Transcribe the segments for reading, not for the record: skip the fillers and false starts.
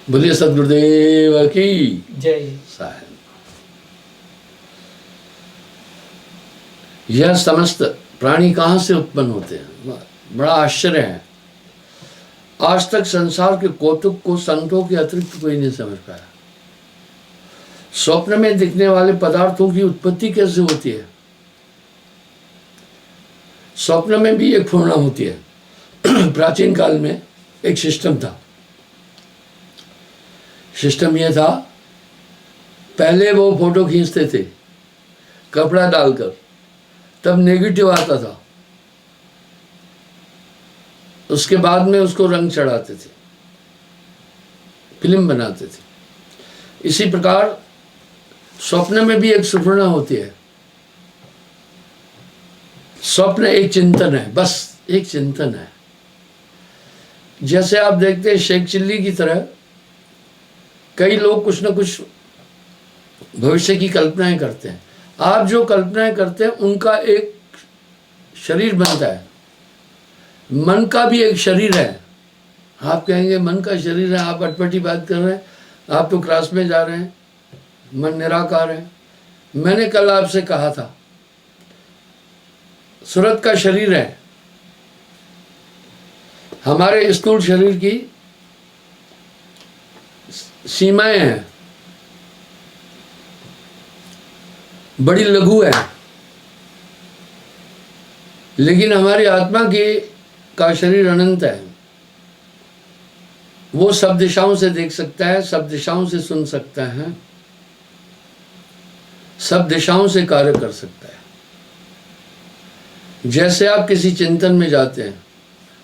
बोलिए सदगुरुदेव की जय। साहब। यह समस्त प्राणी कहाँ से उत्पन्न होते हैं, बड़ा आश्चर्य है। आज तक संसार के कौतुक को संतों के अतिरिक्त कोई नहीं समझ पाया। स्वप्न में दिखने वाले पदार्थों की उत्पत्ति कैसे होती है। स्वप्न में भी एक पूर्णा होती है। प्राचीन काल में एक सिस्टम था। सिस्टम यह था, पहले वो फोटो खींचते थे कपड़ा डालकर, तब नेगेटिव आता था, उसके बाद में उसको रंग चढ़ाते थे, फिल्म बनाते थे। इसी प्रकार स्वप्न में भी एक सुपूर्णा होती है। स्वप्न एक चिंतन है, बस एक चिंतन है। जैसे आप देखते हैं शेख चिल्ली की तरह कई लोग कुछ न कुछ भविष्य की कल्पनाएं करते हैं। आप जो कल्पनाएं करते हैं उनका एक शरीर बनता है। मन का भी एक शरीर है। आप कहेंगे मन का शरीर है, आप अटपटी बात कर रहे हैं, आप तो क्लास में जा रहे हैं, मन निराकार है। मैंने कल आपसे कहा था सूरत का शरीर है, हमारे स्थूल शरीर की सीमाएं हैं, बड़ी लघु है, लेकिन हमारी आत्मा की का शरीर अनंत है। वो सब दिशाओं से देख सकता है, सब दिशाओं से सुन सकता है, सब दिशाओं से कार्य कर सकता है। जैसे आप किसी चिंतन में जाते हैं,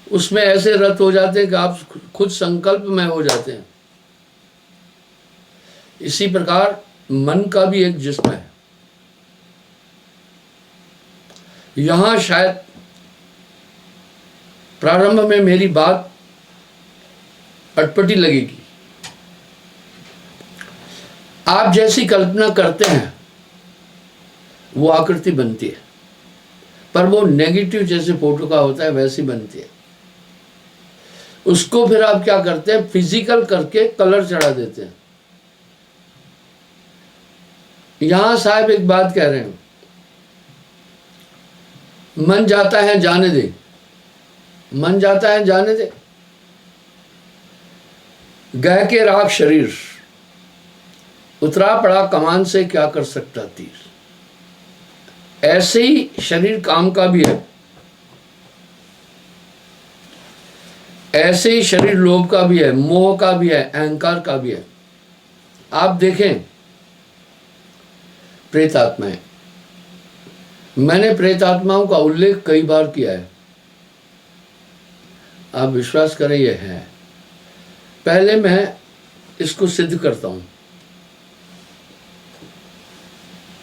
उसमें ऐसे रत हो जाते हैं कि आप खुद संकल्प में हो जाते हैं। इसी प्रकार मन का भी एक जिस्म है। यहां शायद प्रारंभ में मेरी बात अटपटी लगेगी। आप जैसी कल्पना करते हैं वो आकृति बनती है, पर वो नेगेटिव जैसे फोटो का होता है वैसी बनती है। उसको फिर आप क्या करते हैं, फिजिकल करके कलर चढ़ा देते हैं। यहां साहब एक बात कह रहे हैं, मन जाता है जाने दे, मन जाता है जाने दे। गह के राख शरीर, उतरा पड़ा कमान से क्या कर सकता तीर। ऐसे ही शरीर काम का भी है, ऐसे ही शरीर लोभ का भी है, मोह का भी है, अहंकार का भी है। आप देखें प्रेत आत्माएं, मैंने प्रेत आत्माओं का उल्लेख कई बार किया है, आप विश्वास करें ये है। पहले मैं इसको सिद्ध करता हूं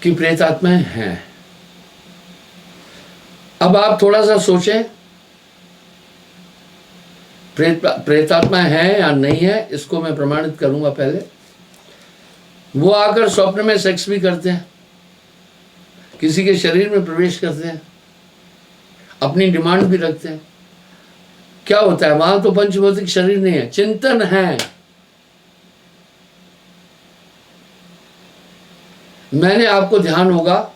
कि प्रेत आत्माएं हैं। अब आप थोड़ा सा सोचें, प्रेतात्मा है या नहीं है, इसको मैं प्रमाणित करूंगा। पहले वो आकर स्वप्न में सेक्स भी करते हैं, किसी के शरीर में प्रवेश करते हैं, अपनी डिमांड भी रखते हैं। क्या होता है वहां, तो पंचभौतिक शरीर नहीं है, चिंतन है। मैंने आपको ध्यान होगा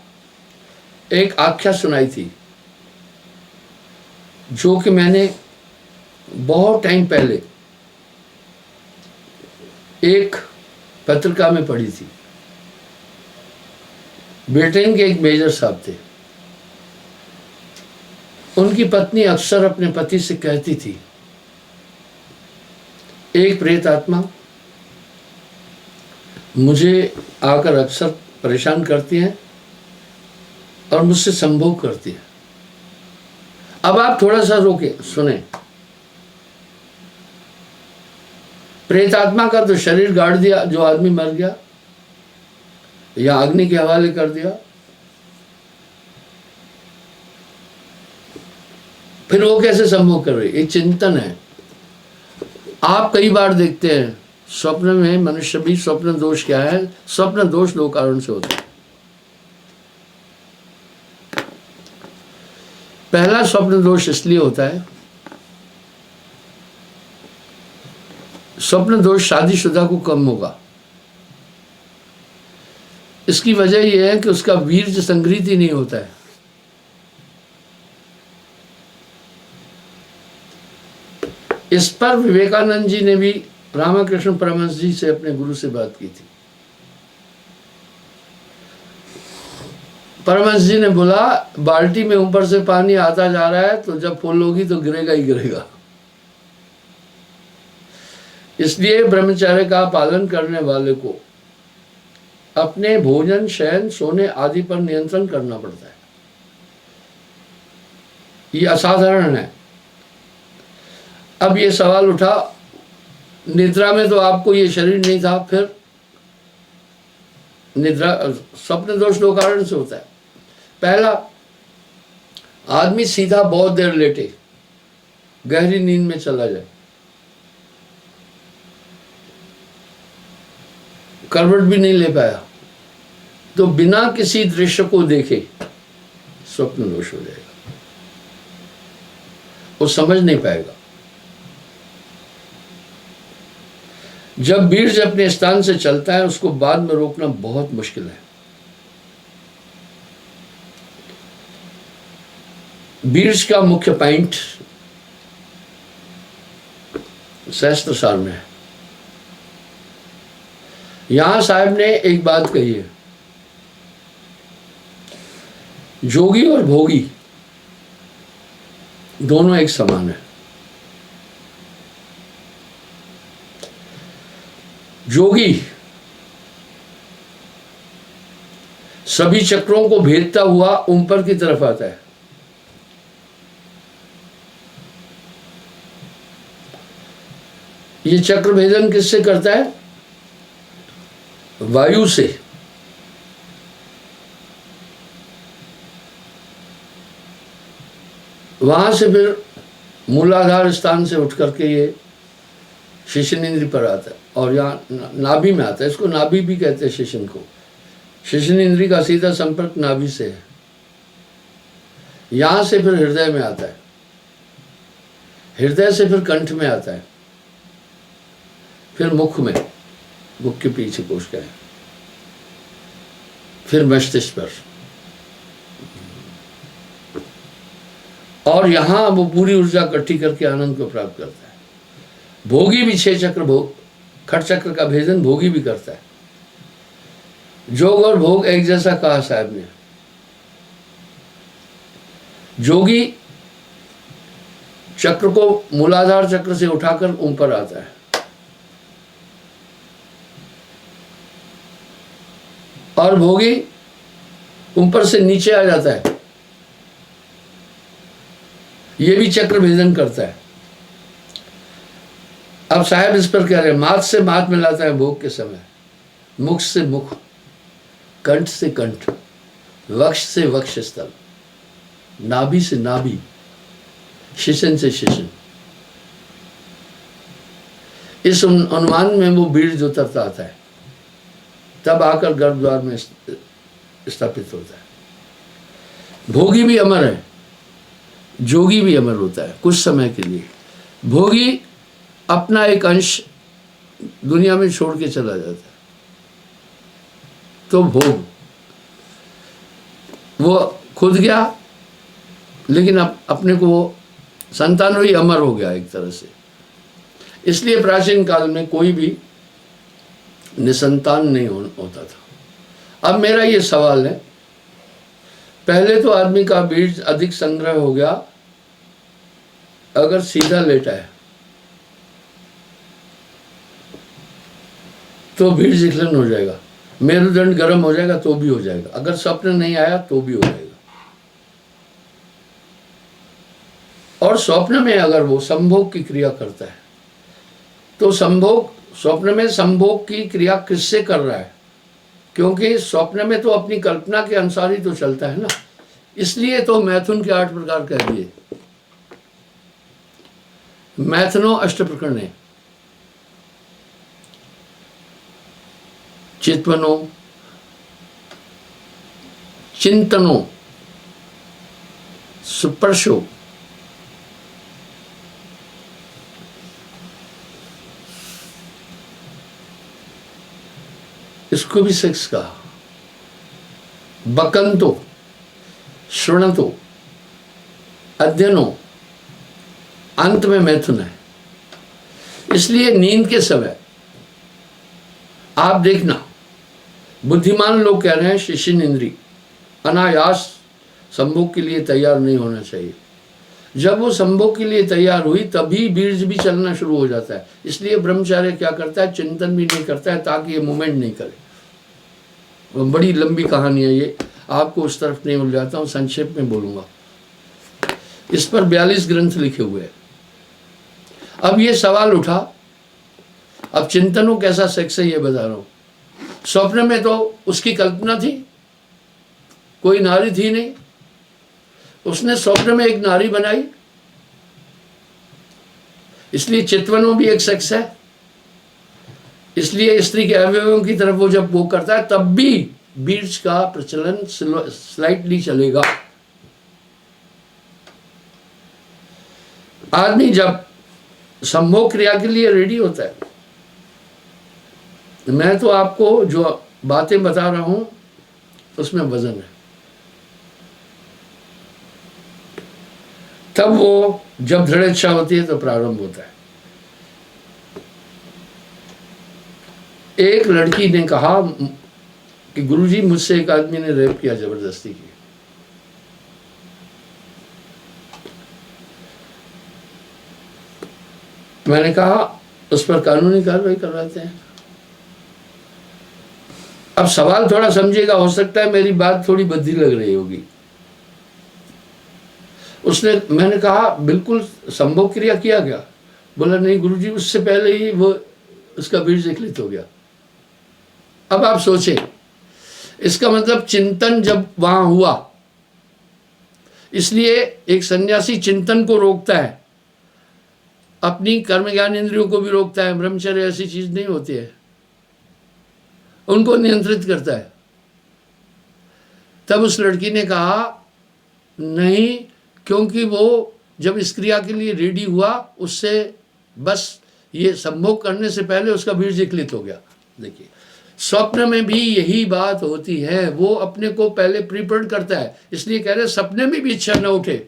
एक आख्या सुनाई थी, जो कि मैंने बहुत टाइम पहले एक पत्रिका में पढ़ी थी। ब्रिटेन के एक मेजर साहब थे, उनकी पत्नी अक्सर अपने पति से कहती थी, एक प्रेत आत्मा मुझे आकर अक्सर परेशान करती है और मुझसे संभोग करती है। अब आप थोड़ा सा रोके सुने। प्रेत आत्मा का तो शरीर गाड़ दिया, जो आदमी मर गया, या अग्नि के हवाले कर दिया, फिर वो कैसे संभोग कर रही? एक चिंतन है। आप कई बार देखते हैं स्वप्न में मनुष्य भी, स्वप्न दोष क्या है? स्वप्न दोष दो कारण से होता है। पहला, स्वप्न दोष इसलिए होता है, स्वप्न दोष शादीशुदा को कम होगा। इसकी वजह यह है कि उसका वीर्य संग्रहित ही नहीं होता है। इस पर विवेकानंद जी ने भी रामकृष्ण परमहंस जी से, अपने गुरु से बात की थी। परमहंस जी ने बोला, बाल्टी में ऊपर से पानी आता जा रहा है, तो जब फुल होगी तो गिरेगा ही गिरेगा। इसलिए ब्रह्मचर्य का पालन करने वाले को अपने भोजन, शयन, सोने आदि पर नियंत्रण करना पड़ता है। ये असाधारण है। अब ये सवाल उठा, निद्रा में तो आपको ये शरीर नहीं था, फिर निद्रा, स्वप्न दोष दो कारण से होता है। पहला, आदमी सीधा बहुत देर लेटे, गहरी नींद में चला जाए, करवट भी नहीं ले पाया, तो बिना किसी दृश्य को देखे स्वप्न दोष हो जाएगा, वो समझ नहीं पाएगा। जब बीर्ज अपने स्थान से चलता है, उसको बाद में रोकना बहुत मुश्किल है। बीर्ज का मुख्य पॉइंट सहस्त्रसार में है। यहां साहब ने एक बात कही है, जोगी और भोगी दोनों एक समान है। जोगी सभी चक्रों को भेदता हुआ ऊपर की तरफ आता है। ये चक्र भेदन किससे करता है? वायु से। वहां से फिर मूलाधार स्थान से उठ करके ये शिशनेन्द्रिय पर आता है और यहाँ नाभि में आता है। इसको नाभि भी कहते हैं, शिशन को। शिशनेन्द्रिय का सीधा संपर्क नाभि से है। यहां से फिर हृदय में आता है, हृदय से फिर कंठ में आता है, फिर मुख में, मुख के पीछे कोशिका है, फिर मस्तिष्क पर, और यहां वो पूरी ऊर्जा इकट्ठी करके आनंद को प्राप्त करता है। भोगी भी 6 चक्र, भोग खट चक्र का भेदन भोगी भी करता है। जोग और भोग एक जैसा कहा साहब ने। जोगी चक्र को मूलाधार चक्र से उठाकर ऊपर आता है, और भोगी ऊपर से नीचे आ जाता है। ये भी चक्र भेदन करता है। अब साहब इस पर कह रहे हैं, माथ से माथ मिलाता है भोग के समय, मुख से मुख, कंठ से कंठ, वक्ष से वक्ष स्थल, नाभि से नाभि, शिशन से शिशन। इस अनुमान में वो बीज उतरता आता है, तब आकर गर्भद्वार में स्थापित होता है। भोगी भी अमर है, जोगी भी अमर होता है कुछ समय के लिए। भोगी अपना एक अंश दुनिया में छोड़ के चला जाता है, तो भोग वो खुद गया, लेकिन अपने को संतान ही अमर हो गया एक तरह से। इसलिए प्राचीन काल में कोई भी निसंतान नहीं होता था। अब मेरा ये सवाल है, पहले तो आदमी का बीज अधिक संग्रह हो गया अगर सीधा लेटा है, तो बीज विकलन हो जाएगा, मेरुदंड गर्म हो जाएगा तो भी हो जाएगा, अगर स्वप्न नहीं आया तो भी हो जाएगा। और स्वप्न में अगर वो संभोग की क्रिया करता है, तो संभोग, स्वप्न में संभोग की क्रिया किससे कर रहा है? क्योंकि स्वप्न में तो अपनी कल्पना के अनुसार ही तो चलता है ना। इसलिए तो मैथुन के 8 प्रकार कह दिए, मैथुनो अष्ट प्रकरणे, चित्वनो, चिंतनो, सुपर्शो, इसको भी सेक्स कहा। बकंतो, श्रृणतो, अध्ययनो, अंत में मैथुन है। इसलिए नींद के समय आप देखना, बुद्धिमान लोग कह रहे हैं शिशिन इंद्री अनायास संभोग के लिए तैयार नहीं होना चाहिए। जब वो संभोग के लिए तैयार हुई तभी बीज भी चलना शुरू हो जाता है। इसलिए ब्रह्मचार्य क्या करता है, चिंतन भी नहीं करता है ताकि ये मूवमेंट नहीं करे। वो बड़ी लंबी कहानी है ये, आपको उस तरफ नहीं उलझाता हूँ, संक्षेप में बोलूँगा। इस पर 42 ग्रंथ लिखे हुए हैं। अब ये सवाल उठा, अब चिंतनों कैसा सेक्स है ये बता रहा हूँ। स्वप्न में तो उसकी कल्पना थी, कोई नारी थी नहीं, उसने स्वप्न में एक नारी बनाई, इसलिए चितवनों भी एक सेक्स है। इसलिए स्त्री के अवयवों की तरफ वो जब वो करता है तब भी बीज का प्रचलन स्लाइटली चलेगा। आदमी जब संभोग क्रिया के लिए रेडी होता है, मैं तो आपको जो बातें बता रहा हूं उसमें वजन है, तब वो जब दृढ़ इच्छा होती है तो प्रारंभ होता है। एक लड़की ने कहा कि गुरुजी मुझसे एक आदमी ने रेप किया, जबरदस्ती की। मैंने कहा उस पर कानूनी कार्रवाई करवाते हैं। अब सवाल थोड़ा समझिएगा, हो सकता है मेरी बात थोड़ी बद्दी लग रही होगी। मैंने कहा बिल्कुल संभोग क्रिया किया गया? बोला नहीं गुरुजी, उससे पहले ही वो उसका बीज विकलित हो गया। अब आप सोचें, इसका मतलब चिंतन जब वहां हुआ, इसलिए एक सन्यासी चिंतन को रोकता है, अपनी कर्म ज्ञान इंद्रियों को भी रोकता है। ब्रह्मचर्य ऐसी चीज नहीं होती है, उनको नियंत्रित करता है। तब उस लड़की ने कहा नहीं, क्योंकि वो जब इस क्रिया के लिए रेडी हुआ, उससे बस ये संभोग करने से पहले उसका बीज विकलित हो गया। देखिए, स्वप्न में भी यही बात होती है, वो अपने को पहले प्रिपेयर करता है। इसलिए कह रहे सपने में भी इच्छा न उठे,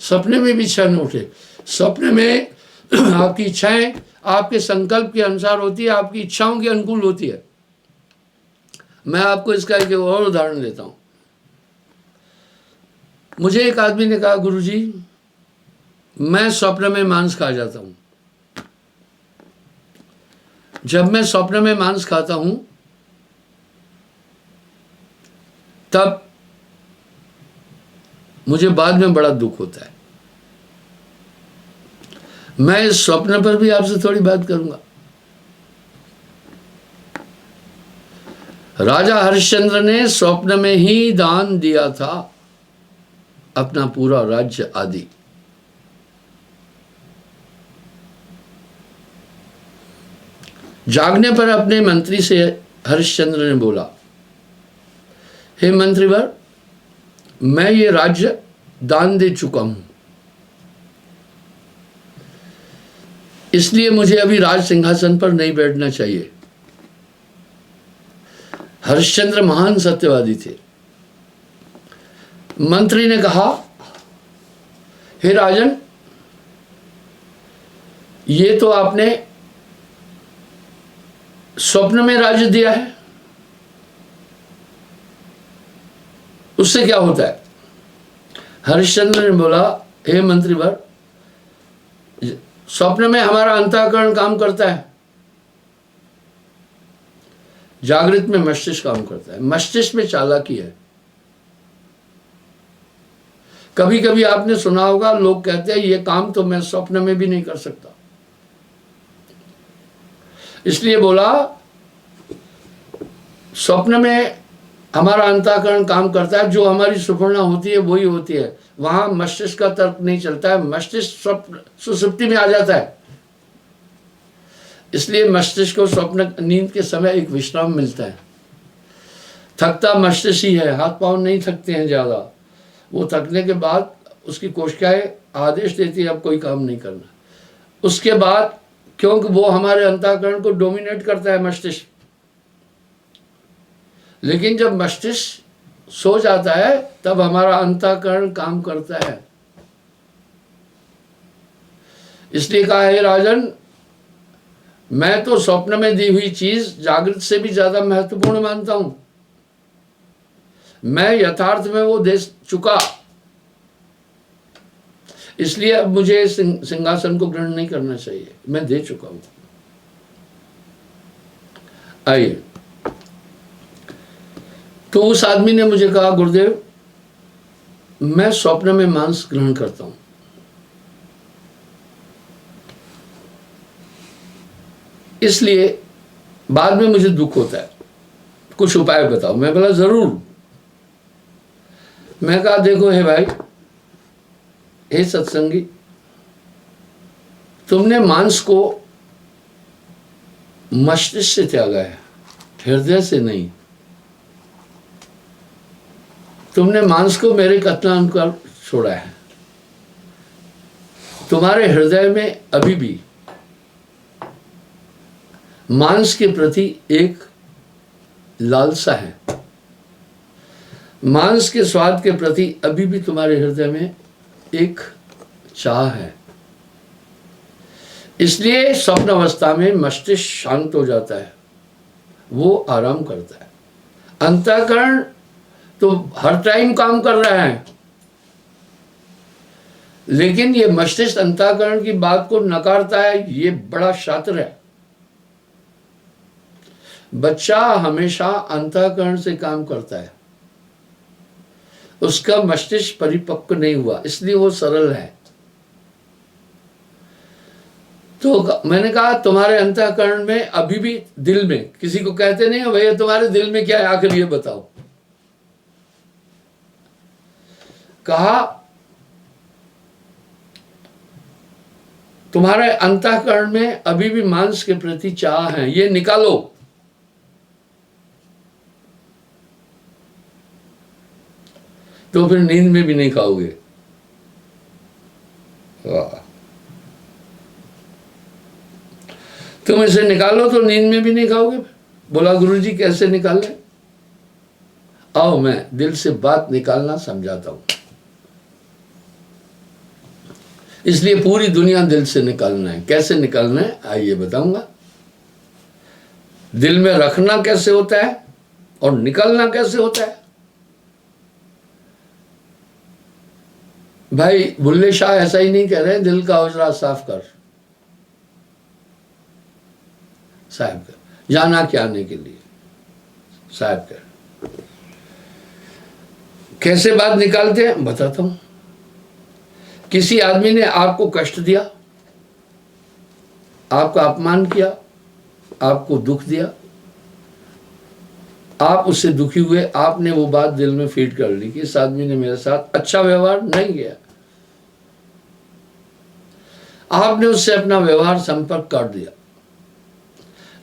सपने में भी इच्छा न उठे। स्वप्न में आपकी इच्छाएं आपके संकल्प के अनुसार होती है, आपकी इच्छाओं के अनुकूल होती है। मैं आपको इसका एक और उदाहरण देता हूं। मुझे एक आदमी ने कहा गुरुजी मैं स्वप्न में मांस खा जाता हूं। जब मैं स्वप्न में मांस खाता हूं तब मुझे बाद में बड़ा दुख होता है। मैं इस स्वप्न पर भी आपसे थोड़ी बात करूंगा। राजा हरिश्चंद्र ने स्वप्न में ही दान दिया था अपना पूरा राज्य आदि। जागने पर अपने मंत्री से हरिश्चंद्र ने बोला, हे मंत्रीवर, मैं ये राज्य दान दे चुका हूं, इसलिए मुझे अभी राज सिंहासन पर नहीं बैठना चाहिए। हरिश्चंद्र महान सत्यवादी थे। मंत्री ने कहा, हे राजन, ये तो आपने स्वप्न में राज्य दिया है, उससे क्या होता है? हरिश्चंद्र ने बोला, हे मंत्रीवर, स्वप्न में हमारा अंतःकरण काम करता है, जागृत में मस्तिष्क काम करता है। मस्तिष्क में चालाकी है। कभी कभी आपने सुना होगा, लोग कहते हैं ये काम तो मैं स्वप्न में भी नहीं कर सकता। इसलिए बोला स्वप्न में हमारा अंतःकरण काम करता है, जो हमारी सुषुप्ना होती है वही होती है, वहां मस्तिष्क का तर्क नहीं चलता है, मस्तिष्क सुषुप्ति में आ जाता है। इसलिए मस्तिष्क को स्वप्न नींद के समय एक विश्राम मिलता है। थकता मस्तिष्क ही है, हाथ पांव नहीं थकते हैं ज्यादा। वो थकने के बाद उसकी कोशिकाएं आदेश देती है अब कोई काम नहीं करना। उसके बाद क्योंकि वो हमारे अंतःकरण को डोमिनेट करता है, मस्तिष्क। लेकिन जब मस्तिष्क सो जाता है तब हमारा अंतःकरण काम करता है। इसलिए कहा है राजन, मैं तो स्वप्न में दी हुई चीज जागृत से भी ज्यादा महत्वपूर्ण मानता हूं। मैं यथार्थ में वो दे चुका, इसलिए अब मुझे सिंहासन को ग्रहण नहीं करना चाहिए, मैं दे चुका हूं। आइए, तो उस आदमी ने मुझे कहा, गुरुदेव मैं स्वप्न में मांस ग्रहण करता हूं, इसलिए बाद में मुझे दुख होता है, कुछ उपाय बताओ। मैं बोला जरूर। मैं कहा देखो हे भाई, हे सत्संगी, तुमने मांस को मस्तिष्क से त्यागा है, हृदय से नहीं। तुमने मांस को मेरे कथनानुसार छोड़ा है। तुम्हारे हृदय में अभी भी मांस के प्रति एक लालसा है, मांस के स्वाद के प्रति अभी भी तुम्हारे हृदय में एक चाह है। इसलिए स्वप्न अवस्था में मस्तिष्क शांत हो जाता है, वो आराम करता है। अंतःकरण तो हर टाइम काम कर रहा है, लेकिन ये मस्तिष्क अंतःकरण की बात को नकारता है। ये बड़ा शातिर है। बच्चा हमेशा अंतःकरण से काम करता है, उसका मस्तिष्क परिपक्व नहीं हुआ, इसलिए वो सरल है। तो मैंने कहा तुम्हारे अंतःकरण में अभी भी, दिल में, किसी को कहते नहीं हो भैया तुम्हारे दिल में क्या है, आखिर ये बताओ। कहा तुम्हारे अंतःकरण में अभी भी मांस के प्रति चाह है, ये निकालो। तो फिर नींद में भी नहीं खाओगे। वाह, तुम इसे निकालो तो नींद में भी नहीं खाओगे। बोला गुरुजी कैसे निकालें? आओ मैं दिल से बात निकालना समझाता हूं। इसलिए पूरी दुनिया दिल से निकालना है। कैसे निकालना है आइए बताऊंगा। दिल में रखना कैसे होता है और निकालना कैसे होता है। भाई बुल्ले शाह ऐसा ही नहीं कह रहे दिल का हुजरा साफ कर, साहब कर, जाना क्या आने के लिए, साहब कर। कैसे बात निकालते हैं बताता हूं। किसी आदमी ने आपको कष्ट दिया, आपका अपमान किया, आपको दुख दिया, आप उससे दुखी हुए, आपने वो बात दिल में फीड कर ली कि इस आदमी ने मेरे साथ अच्छा व्यवहार नहीं किया। आपने उससे अपना व्यवहार संपर्क काट दिया।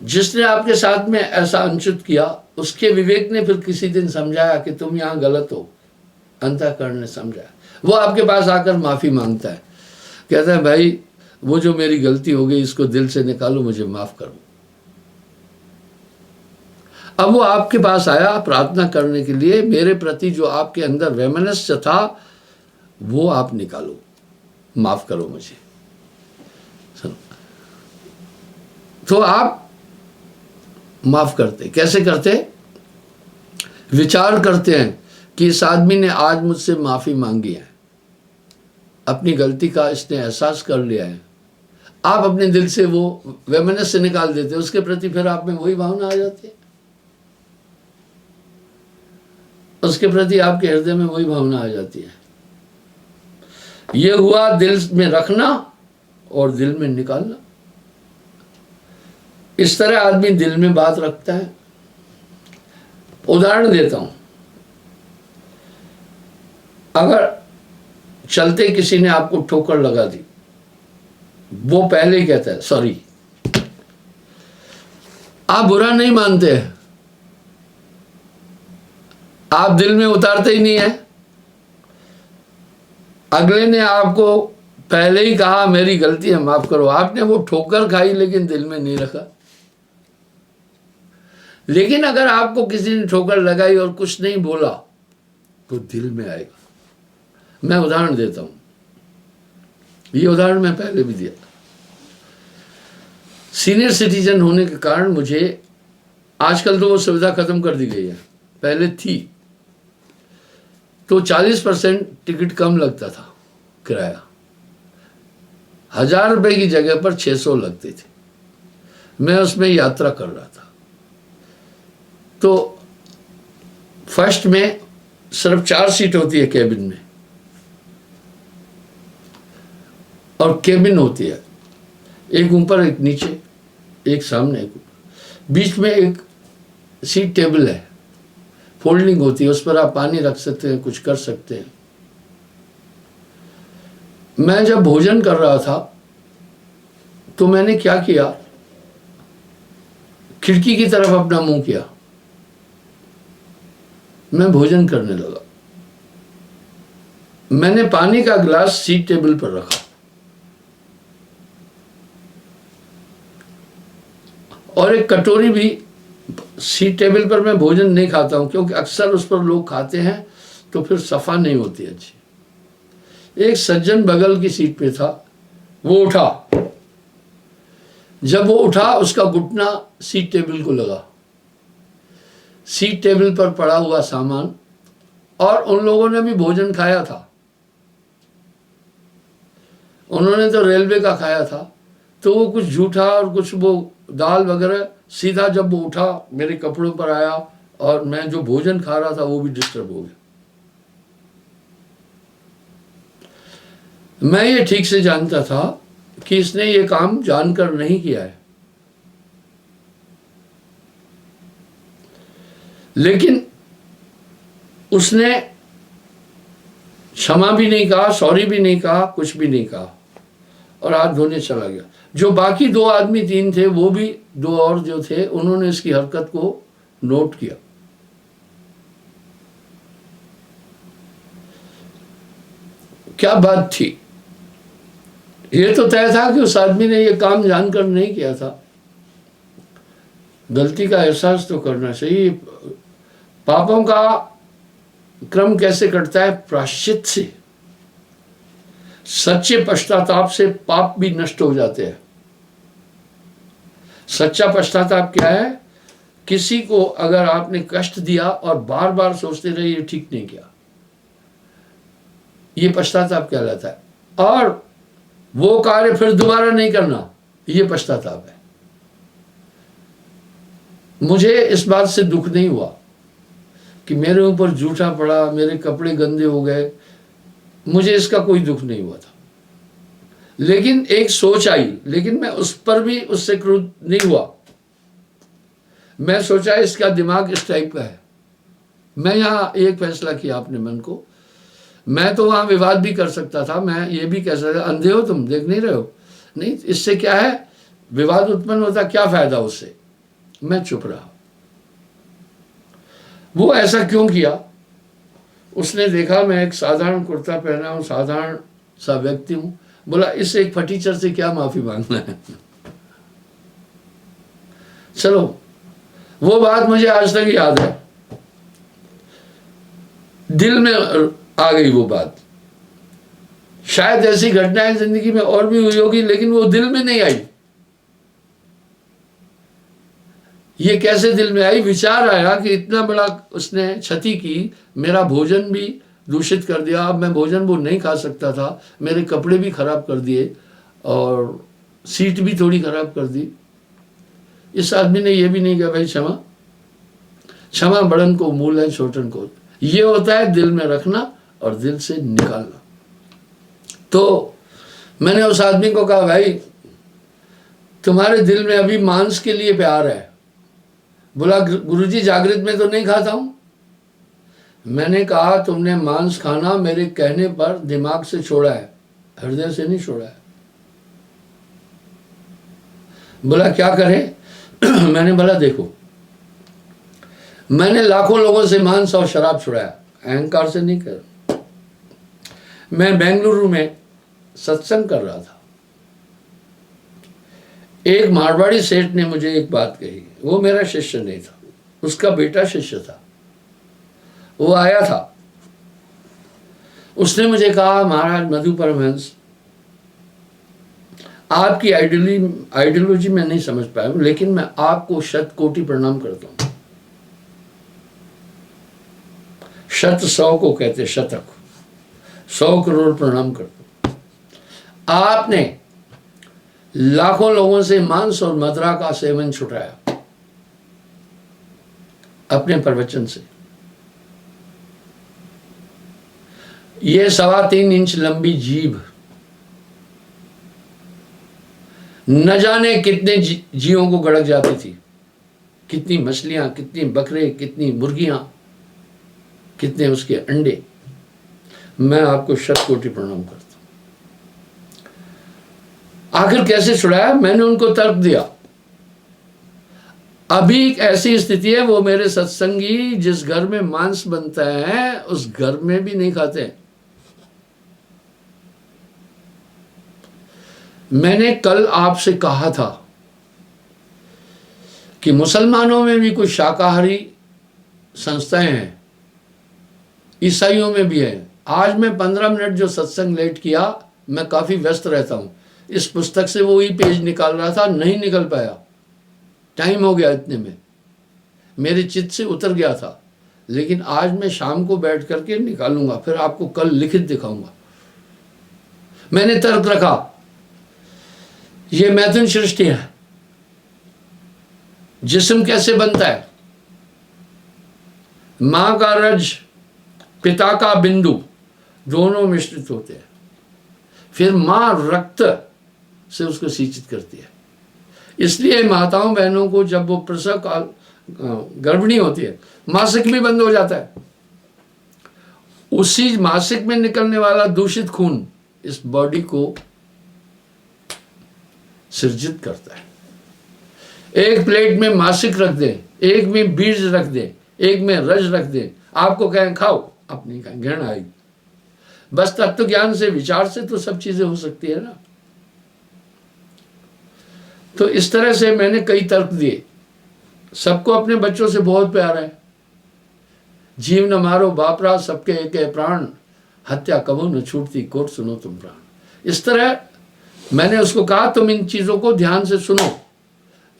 जिसने आपके साथ में ऐसा अनुचित किया, उसके विवेक ने फिर किसी दिन समझाया कि तुम यहां गलत हो। अंतःकरण ने समझाया, वो आपके पास आकर माफी मांगता है, कहता है भाई वो जो मेरी गलती हो गई इसको दिल से निकालो, मुझे माफ करो। अब वो आपके पास आया प्रार्थना करने के लिए, मेरे प्रति जो आपके अंदर वैमनस्य था वो आप निकालो, माफ करो मुझे। तो आप माफ करते, कैसे करते? विचार करते हैं कि इस आदमी ने आज मुझसे माफी मांगी है, अपनी गलती का इसने एहसास कर लिया है। आप अपने दिल से वो वैमनस्य निकाल देते, उसके प्रति फिर आप में वही भावना आ जाती है, उसके प्रति आपके हृदय में वही भावना आ जाती है। ये हुआ दिल में रखना और दिल में निकालना। इस तरह आदमी दिल में बात रखता है। उदाहरण देता हूं, अगर चलते किसी ने आपको ठोकर लगा दी, वो पहले ही कहता है सॉरी, आप बुरा नहीं मानते, आप दिल में उतारते ही नहीं है। अगले ने आपको पहले ही कहा मेरी गलती है, माफ करो। आपने वो ठोकर खाई लेकिन दिल में नहीं रखा। लेकिन अगर आपको किसी ने ठोकर लगाई और कुछ नहीं बोला तो दिल में आएगा। मैं उदाहरण देता हूं, ये उदाहरण मैं पहले भी दिया। सीनियर सिटीजन होने के कारण मुझे, आजकल तो वो सुविधा खत्म कर दी गई है, पहले थी, तो 40% टिकट कम लगता था किराया। 1000 रुपए की जगह पर 600 लगते थे। मैं उसमें यात्रा कर रहा था। तो फर्स्ट में सिर्फ 4 सीट होती है केबिन में, और केबिन होती है एक ऊपर एक नीचे, एक सामने एक ऊपर, बीच में एक सीट टेबल है, फोल्डिंग होती है, उस पर आप पानी रख सकते हैं, कुछ कर सकते हैं। मैं जब भोजन कर रहा था तो मैंने क्या किया, खिड़की की तरफ अपना मुंह किया, मैं भोजन करने लगा। मैंने पानी का गिलास सीट टेबल पर रखा और एक कटोरी भी सीट टेबल पर। मैं भोजन नहीं खाता हूं क्योंकि अक्सर उस पर लोग खाते हैं तो फिर सफा नहीं होती अच्छी। एक सज्जन बगल की सीट पे था, वो उठा। जब वो उठा उसका घुटना सीट टेबल को लगा। सीट टेबल पर पड़ा हुआ सामान, और उन लोगों ने भी भोजन खाया था, उन्होंने तो रेलवे का खाया था, तो वो कुछ झूठा और कुछ वो दाल वगैरह, सीधा जब वो उठा मेरे कपड़ों पर आया और मैं जो भोजन खा रहा था वो भी डिस्टर्ब हो गया। मैं ये ठीक से जानता था कि इसने ये काम जानकर नहीं किया है, लेकिन उसने क्षमा भी नहीं कहा, सॉरी भी नहीं कहा, कुछ भी नहीं कहा, और हाथ धोने चला गया। जो बाकी 2 आदमी 3 थे, वो भी 2 और जो थे, उन्होंने इसकी हरकत को नोट किया। क्या बात थी? ये तो तय था कि उस आदमी ने ये काम जानकर नहीं किया था। गलती का एहसास तो करना चाहिए। पापों का क्रम कैसे कटता है? प्रायश्चित से। सच्चे पश्चाताप से पाप भी नष्ट हो जाते हैं। सच्चा पश्चाताप क्या है? किसी को अगर आपने कष्ट दिया और बार बार सोचते रहे ये ठीक नहीं किया, ये पश्चाताप कहलाता है। और वो कार्य फिर दोबारा नहीं करना, ये पश्चाताप है। मुझे इस बात से दुख नहीं हुआ कि मेरे ऊपर जूठा पड़ा, मेरे कपड़े गंदे हो गए, मुझे इसका कोई दुख नहीं हुआ था। लेकिन एक सोच आई, लेकिन मैं उस पर भी उससे क्रोध नहीं हुआ। मैं सोचा इसका दिमाग इस टाइप का है। मैं यहाँ एक फैसला किया अपने मन को, मैं तो वहां विवाद भी कर सकता था, मैं ये भी कह सकता, अंधे हो तुम, देख नहीं रहे हो? नहीं, इससे क्या है, विवाद उत्पन्न होता, क्या फायदा उससे? मैं चुप रहा। वो ऐसा क्यों किया? उसने देखा मैं एक साधारण कुर्ता पहना हूं, साधारण सा व्यक्ति हूं, बोला इससे एक फटीचर से क्या माफी मांगना है। चलो, वो बात मुझे आज तक याद है, दिल में आ गई वो बात। शायद ऐसी घटनाएं जिंदगी में और भी हुई होगी, लेकिन वो दिल में नहीं आई। ये कैसे दिल में आई? विचार आया कि इतना बड़ा उसने क्षति की, मेरा भोजन भी दूषित कर दिया, अब मैं भोजन वो नहीं खा सकता था, मेरे कपड़े भी खराब कर दिए और सीट भी थोड़ी खराब कर दी। इस आदमी ने ये भी नहीं कहा भाई क्षमा, क्षमा बड़न को मूल है छोटन को। ये होता है दिल में रखना और दिल से निकालना। तो मैंने उस आदमी को कहा भाई तुम्हारे दिल में अभी मांस के लिए प्यार है। बोला गुरुजी जागृत में तो नहीं खाता हूं। मैंने कहा तुमने मांस खाना मेरे कहने पर दिमाग से छोड़ा है, हृदय से नहीं छोड़ा है। बोला क्या करें? मैंने बोला देखो, मैंने लाखों लोगों से मांस और शराब छुड़ाया, अहंकार से नहीं कर। मैं बेंगलुरु में सत्संग कर रहा था, एक मारवाड़ी सेठ ने मुझे एक बात कही। वो मेरा शिष्य नहीं था, उसका बेटा शिष्य था। वो आया था, उसने मुझे कहा, महाराज मधु परमहंस, आपकी आइडियोलॉजी में नहीं समझ पाया हूं, लेकिन मैं आपको शत कोटि प्रणाम करता हूं। शत 100 को कहते, शतक 100 करोड़ प्रणाम करता हूं। आपने लाखों लोगों से मांस और मदिरा का सेवन छुटाया अपने प्रवचन से। ये 3.25 इंच लंबी जीभ न जाने कितने जीवों को गड़क जाती थी, कितनी मछलियां, कितनी बकरे, कितनी मुर्गियां, कितने उसके अंडे। मैं आपको शत कोटि प्रणाम करता हूं। आखिर कैसे छुड़ाया? मैंने उनको तर्क दिया। अभी एक ऐसी स्थिति है, वो मेरे सत्संगी जिस घर में मांस बनता है उस घर में भी नहीं खाते। मैंने कल आपसे कहा था कि मुसलमानों में भी कुछ शाकाहारी संस्थाएं हैं, ईसाइयों में भी है। आज मैं 15 मिनट जो सत्संग लेट किया, मैं काफी व्यस्त रहता हूं। इस पुस्तक से वो ही पेज निकाल रहा था, नहीं निकल पाया, टाइम हो गया इतने में, मेरे चित्त से उतर गया था। लेकिन आज मैं शाम को बैठ करके निकालूंगा, फिर आपको कल लिखित दिखाऊंगा। मैंने तर्क रखा, ये मैथुन सृष्टि है, जिस्म कैसे बनता है? मां का रज, पिता का बिंदु, दोनों मिश्रित होते हैं। फिर मां रक्त से उसको सिंचित करती है। इसलिए माताओं बहनों को जब वो प्रसव काल गर्भिणी होती है, मासिक भी बंद हो जाता है। उसी मासिक में निकलने वाला दूषित खून इस बॉडी को सृजित करता है। एक प्लेट में मासिक रख दे, एक में बीज रख दे, एक में रज रख दे, आपको कहें खाओ, आप नहीं खाएं, घृणा आएगी। बस तत्व ज्ञान से, विचार से तो सब चीजें हो सकती है ना। तो इस तरह से मैंने कई तर्क दिए। सबको अपने बच्चों से बहुत प्यार है। जीव न मारो बापरा, सबके एक है प्राण, हत्या कबू न छूटती, कोट सुनो तुम प्राण। इस तरह मैंने उसको कहा, तुम इन चीजों को ध्यान से सुनो,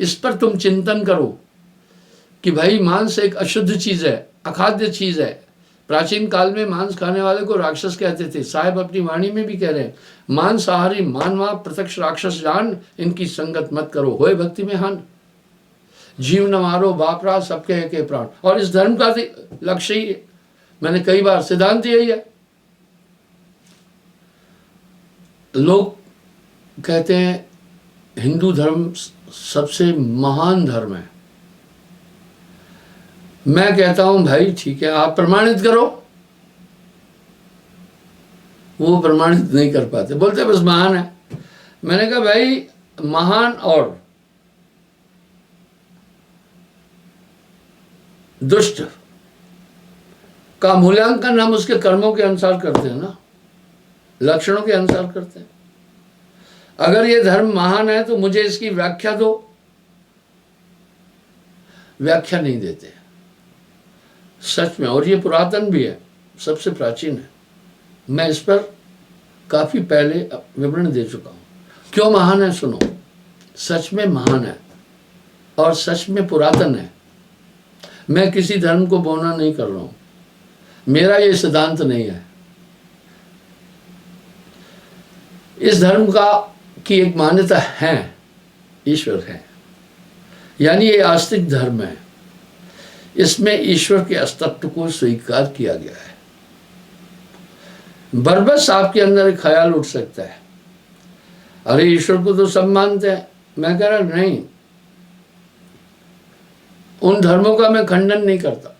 इस पर तुम चिंतन करो कि भाई मांस एक अशुद्ध चीज है, अखाद्य चीज है। प्राचीन काल में मांस खाने वाले को राक्षस कहते थे। साहिब अपनी वाणी में भी कह रहे हैं, मांसाहारी मानवा प्रत्यक्ष राक्षस जान, इनकी संगत मत करो, होए भक्ति में हान। जीव न मारो बापरा, सबके एक है प्राण। और इस धर्म का लक्ष्य ही है, मैंने कई बार, सिद्धांत यही है। लोग कहते हैं हिंदू धर्म सबसे महान धर्म है। मैं कहता हूं भाई ठीक है, आप प्रमाणित करो। वो प्रमाणित नहीं कर पाते, बोलते बस महान है। मैंने कहा भाई महान और दुष्ट का मूल्यांकन हम उसके कर्मों के अनुसार करते हैं ना, लक्षणों के अनुसार करते हैं। अगर ये धर्म महान है तो मुझे इसकी व्याख्या दो। व्याख्या नहीं देते सच में, और ये पुरातन भी है, सबसे प्राचीन है। मैं इस पर काफी पहले विवरण दे चुका हूं। क्यों महान है सुनो, सच में महान है और सच में पुरातन है। मैं किसी धर्म को बोना नहीं कर रहा हूं, मेरा ये सिद्धांत नहीं है। इस धर्म का की एक मान्यता है, ईश्वर है, यानी ये आस्तिक धर्म है। इसमें ईश्वर के अस्तित्व को स्वीकार किया गया है। बरबस आपके अंदर एक ख्याल उठ सकता है, अरे ईश्वर को तो सब मानते हैं। मैं कह रहा नहीं, उन धर्मों का मैं खंडन नहीं करता।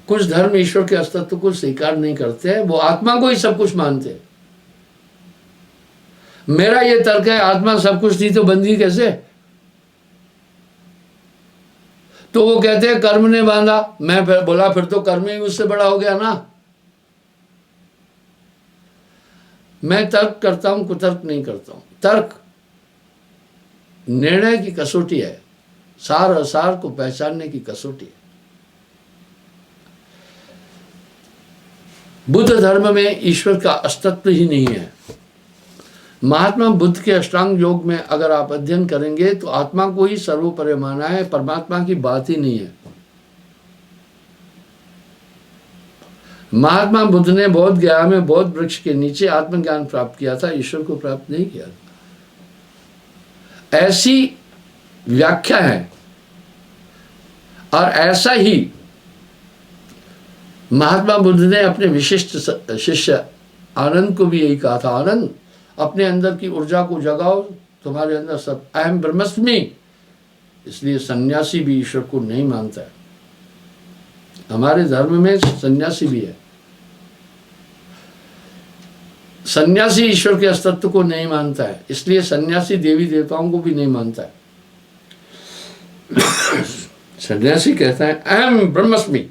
कुछ धर्म ईश्वर के अस्तित्व को स्वीकार नहीं करते हैं, वो आत्मा को ही सब कुछ मानते हैं। मेरा ये तर्क है, आत्मा सब कुछ थी तो बंदी कैसे? तो वो कहते हैं कर्म ने बांधा। मैं बोला फिर तो कर्म ही उससे बड़ा हो गया ना। मैं तर्क करता हूं, कुतर्क नहीं करता हूं। तर्क निर्णय की कसौटी है, सार असार को पहचानने की कसौटी है। बुद्ध धर्म में ईश्वर का अस्तित्व ही नहीं है। महात्मा बुद्ध के अष्टांग योग में अगर आप अध्ययन करेंगे तो आत्मा को ही सर्वोपरि माना है, परमात्मा की बात ही नहीं है। महात्मा बुद्ध ने बौद्ध गया में बौद्ध वृक्ष के नीचे आत्मज्ञान प्राप्त किया था, ईश्वर को प्राप्त नहीं किया था। ऐसी व्याख्या है। और ऐसा ही महात्मा बुद्ध ने अपने विशिष्ट शिष्य आनंद को भी यही कहा था, आनंद अपने अंदर की ऊर्जा को जगाओ, तुम्हारे अंदर सब अहम ब्रह्मस्मि। इसलिए सन्यासी भी ईश्वर को नहीं मानता है। हमारे धर्म में सन्यासी भी है। सन्यासी ईश्वर के अस्तित्व को नहीं मानता है, इसलिए सन्यासी देवी देवताओं को भी नहीं मानता है। सन्यासी कहता है अहम ब्रह्मस्मि,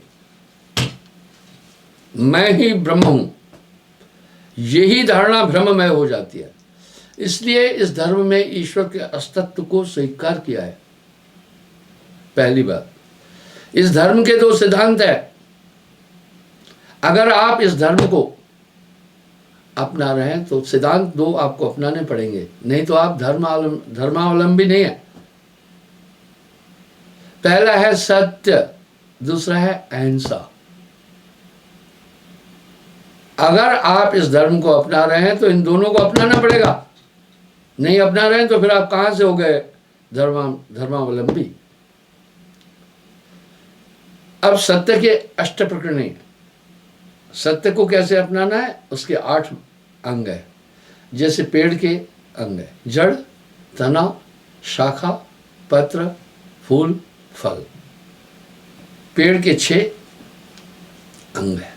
मैं ही ब्रह्म हूं। यही धारणा भ्रममय हो जाती है। इसलिए इस धर्म में ईश्वर के अस्तित्व को स्वीकार किया है। पहली बात, इस धर्म के दो सिद्धांत है। अगर आप इस धर्म को अपना रहे हैं तो सिद्धांत दो आपको अपनाने पड़ेंगे, नहीं तो आप धर्मावलंबी नहीं है। पहला है सत्य, दूसरा है अहिंसा। अगर आप इस धर्म को अपना रहे हैं तो इन दोनों को अपनाना पड़ेगा। नहीं अपना रहे हैं तो फिर आप कहां से हो गए धर्मावलंबी। अब सत्य के अष्ट प्रकरण है। सत्य को कैसे अपनाना है, उसके 8 अंग है। जैसे पेड़ के अंग है, जड़, तना, शाखा, पत्र, फूल, फल। पेड़ के 6 अंग है।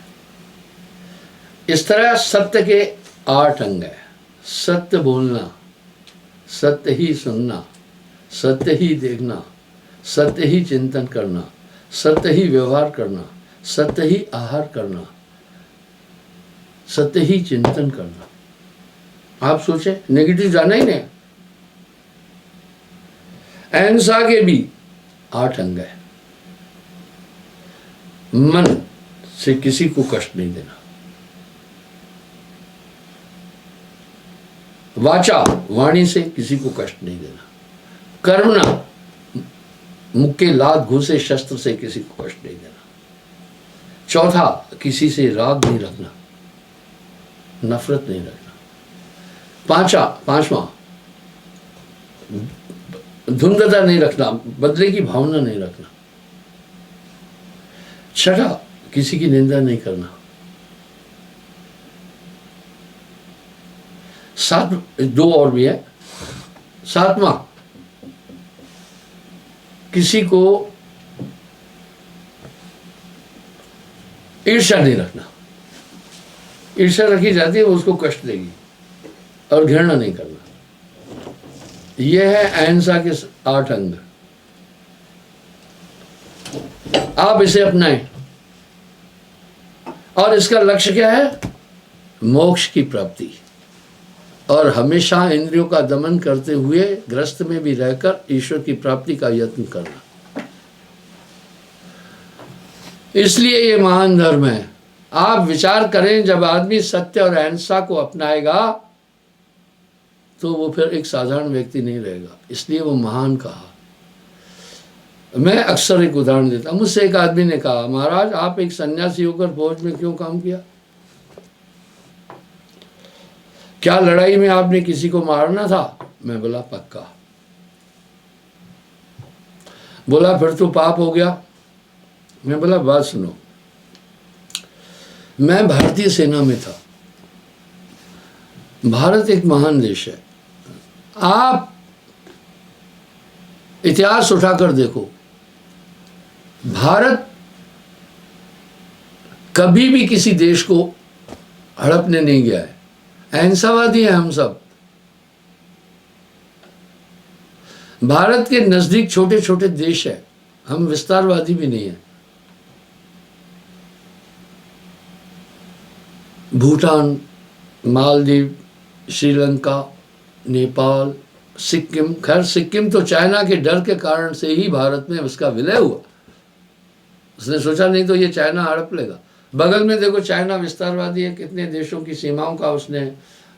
इस तरह सत्य के 8 अंग है। सत्य बोलना, सत्य ही सुनना, सत्य ही देखना, सत्य ही चिंतन करना, सत्य ही व्यवहार करना, सत्य ही आहार करना, सत्य ही चिंतन करना। आप सोचें, नेगेटिव जाना ही नहीं। अहिंसा के भी 8 अंग है। मन से किसी को कष्ट नहीं देना, वाचा वाणी से किसी को कष्ट नहीं देना, कर्मणा मुक्के लात घूसे शस्त्र से किसी को कष्ट नहीं देना। चौथा, किसी से राग नहीं रखना, नफरत नहीं रखना। पांचवा धुंधता नहीं रखना, बदले की भावना नहीं रखना। छठा, किसी की निंदा नहीं करना। 2 और भी है। 7वां, किसी को ईर्ष्या नहीं रखना। ईर्ष्या रखी जाती है वो उसको कष्ट देगी। और घृणा नहीं करना। यह है अहिंसा के 8 अंग। आप इसे अपनाएं। और इसका लक्ष्य क्या है? मोक्ष की प्राप्ति। और हमेशा इंद्रियों का दमन करते हुए ग्रस्त में भी रहकर ईश्वर की प्राप्ति का यत्न करना। इसलिए ये महान धर्म है। आप विचार करें, जब आदमी सत्य और अहिंसा को अपनाएगा तो वो फिर एक साधारण व्यक्ति नहीं रहेगा, इसलिए वो महान कहा। मैं अक्सर एक उदाहरण देता हूं। मुझसे एक आदमी ने कहा, महाराज आप एक सन्यासी होकर फौज में क्यों काम किया? क्या लड़ाई में आपने किसी को मारना था? मैं बोला पक्का। बोला फिर तो पाप हो गया। मैं बोला बात सुनो, मैं भारतीय सेना में था। भारत एक महान देश है। आप इतिहास उठाकर देखो, भारत कभी भी किसी देश को हड़पने नहीं गया है। अहिंसावादी है हम सब। भारत के नजदीक छोटे छोटे देश है, हम विस्तारवादी भी नहीं है। भूटान, मालदीव, श्रीलंका, नेपाल, सिक्किम, खैर सिक्किम तो चाइना के डर के कारण से ही भारत में उसका विलय हुआ। उसने सोचा नहीं तो ये चाइना हड़प लेगा। बगल में देखो चाइना विस्तारवादी है, कितने देशों की सीमाओं का उसने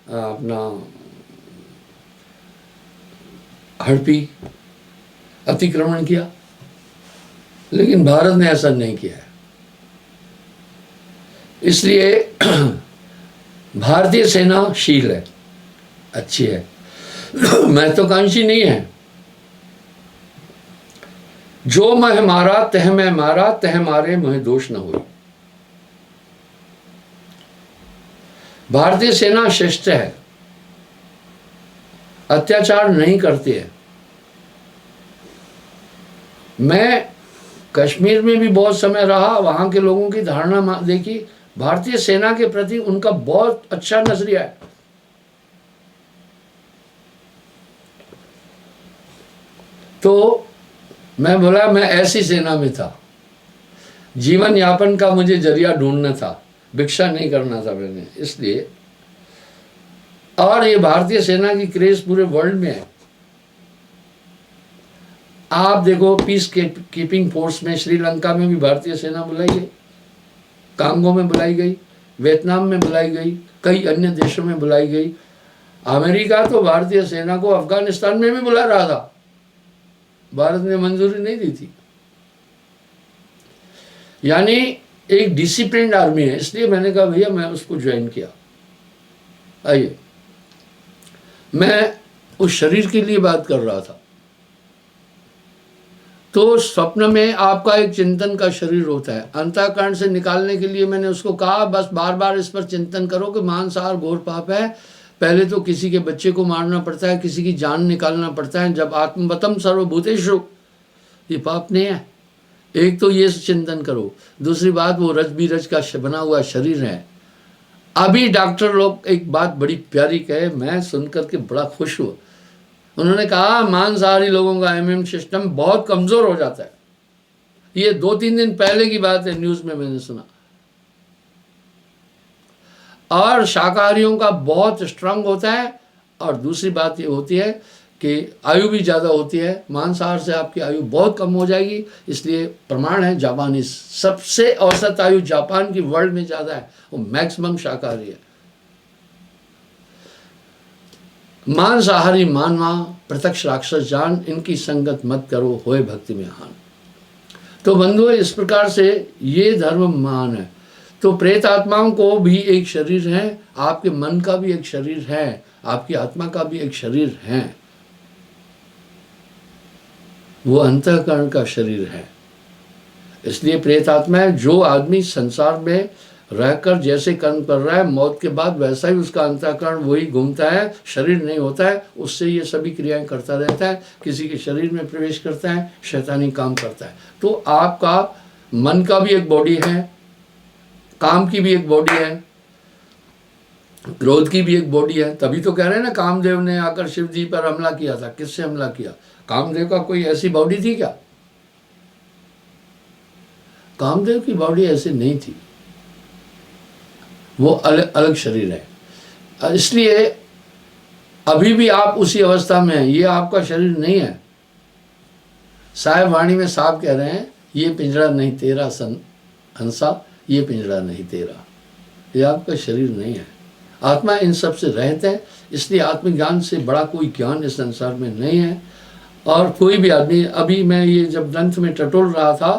अपना हड़पी, अतिक्रमण किया, लेकिन भारत ने ऐसा नहीं किया है। इसलिए भारतीय सेना शील है, अच्छी है, महत्वाकांक्षी नहीं है। जो मह मारा तह मैं मारा, तह मारे मुहे दोष न हुई। भारतीय सेना श्रेष्ठ है, अत्याचार नहीं करती है। मैं कश्मीर में भी बहुत समय रहा, वहां के लोगों की धारणा देखी, भारतीय सेना के प्रति उनका बहुत अच्छा नजरिया है। तो मैं बोला मैं ऐसी सेना में था, जीवन यापन का मुझे जरिया ढूंढना था, भिक्षा नहीं करना था मैंने, इसलिए। और ये भारतीय सेना की क्रेज पूरे वर्ल्ड में है। आप देखो पीस कीपिंग फोर्स में श्रीलंका में भी भारतीय सेना बुलाई गई, कांगो में बुलाई गई, वियतनाम में बुलाई गई, कई अन्य देशों में बुलाई गई। अमेरिका तो भारतीय सेना को अफगानिस्तान में भी बुला रहा था, भारत ने मंजूरी नहीं दी थी। यानी एक डिसिप्लिन्ड आर्मी है, इसलिए मैंने कहा भैया मैं उसको ज्वाइन किया। आइए, मैं उस शरीर के लिए बात कर रहा था। तो स्वप्न में आपका एक चिंतन का शरीर होता है, अंतःकरण से निकालने के लिए मैंने उसको कहा बस बार बार इस पर चिंतन करो कि मांसाहार घोर पाप है। पहले तो किसी के बच्चे को मारना पड़ता है, किसी की जान निकालना पड़ता है, जब आत्मवतम सर्वभूतेषु, ये पाप नहीं है। एक तो ये चिंतन करो, दूसरी बात वो रज बीरज का बना हुआ शरीर है। अभी डॉक्टर लोग एक बात बड़ी प्यारी कहे, मैं सुनकर के बड़ा खुश हुआ। उन्होंने कहा मांसाहारी लोगों का इम्यून सिस्टम बहुत कमजोर हो जाता है। ये 2-3 दिन पहले की बात है, न्यूज में मैंने सुना। और शाकाहारियों का बहुत स्ट्रांग होता है। और दूसरी बात ये होती है कि आयु भी ज़्यादा होती है, मांसाहार से आपकी आयु बहुत कम हो जाएगी। इसलिए प्रमाण है, जापानी सबसे औसत आयु जापान की वर्ल्ड में ज़्यादा है, वो मैक्सिमम शाकाहारी है। मांसाहारी मानवा प्रत्यक्ष राक्षस जान, इनकी संगत मत करो होए भक्ति में हान। तो बंधुओं, इस प्रकार से ये धर्म महान है। तो प्रेत आत्माओं को भी एक शरीर है, आपके मन का भी एक शरीर है, आपकी आत्मा का भी एक शरीर है, वो अंतःकरण का शरीर है। इसलिए प्रेत आत्मा है। जो आदमी संसार में रहकर जैसे कर्म कर रहा है, मौत के बाद वैसा ही उसका अंतःकरण वही घूमता है, शरीर नहीं होता है, उससे ये सभी क्रियाएं करता रहता है, किसी के शरीर में प्रवेश करता है, शैतानी काम करता है। तो आपका मन का भी एक बॉडी है, काम की भी एक बॉडी है, क्रोध की भी एक बॉडी है। तभी तो कह रहे हैं ना, कामदेव ने आकर शिव जी पर हमला किया था। किससे हमला किया? कामदेव का कोई ऐसी बॉडी थी क्या? कामदेव की बॉडी ऐसी नहीं थी, वो अलग अलग शरीर है। इसलिए अभी भी आप उसी अवस्था में हैं, ये आपका शरीर नहीं है। साहेब वाणी में साहब कह रहे हैं, ये पिंजरा नहीं तेरा सन हंसा, ये पिंजरा नहीं तेरा, ये आपका शरीर नहीं है। आत्मा इन सब से रहते हैं। इसलिए आत्मज्ञान से बड़ा कोई ज्ञान इस संसार में नहीं है। और कोई भी आदमी, अभी मैं ये जब ग्रंथ में टटोल रहा था,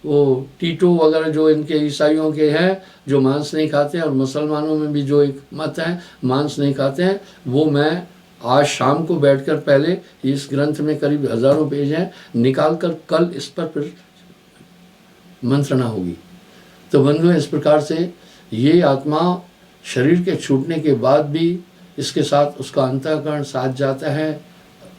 वो टीटो वगैरह जो इनके ईसाइयों के हैं जो मांस नहीं खाते हैं, और मुसलमानों में भी जो एक मत है मांस नहीं खाते हैं, वो मैं आज शाम को बैठकर पहले इस ग्रंथ में करीब हजारों पेज हैं, निकाल कर कल इस पर फिर मंत्रणा होगी। तो बंधुओं, इस प्रकार से ये आत्मा शरीर के छूटने के बाद भी इसके साथ उसका अंतःकरण साथ जाता है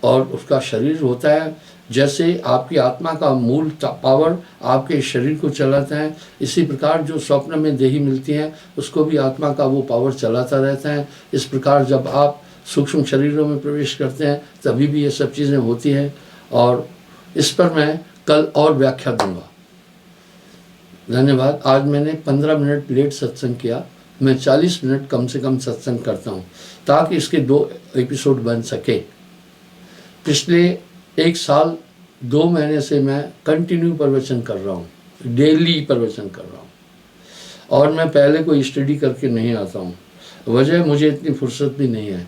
और उसका शरीर होता है। जैसे आपकी आत्मा का मूल पावर आपके शरीर को चलाता है, इसी प्रकार जो स्वप्न में देही मिलती है उसको भी आत्मा का वो पावर चलाता रहता है। इस प्रकार जब आप सूक्ष्म शरीरों में प्रवेश करते हैं तभी भी ये सब चीज़ें होती हैं। और इस पर मैं कल और व्याख्या दूंगा। धन्यवाद। आज मैंने 15 मिनट लेट सत्संग किया, मैं 40 मिनट कम से कम सत्संग करता हूँ ताकि इसके 2 एपिसोड बन सके। पिछले 1 साल 2 महीने से मैं कंटिन्यू प्रवचन कर रहा हूँ, डेली प्रवचन कर रहा हूँ, और मैं पहले कोई स्टडी करके नहीं आता हूँ। वजह मुझे इतनी फुर्सत भी नहीं है,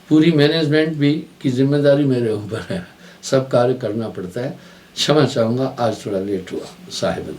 पूरी मैनेजमेंट भी की जिम्मेदारी मेरे ऊपर है, सब कार्य करना पड़ता है। क्षमा चाहूँगा, आज थोड़ा लेट हुआ साहिब।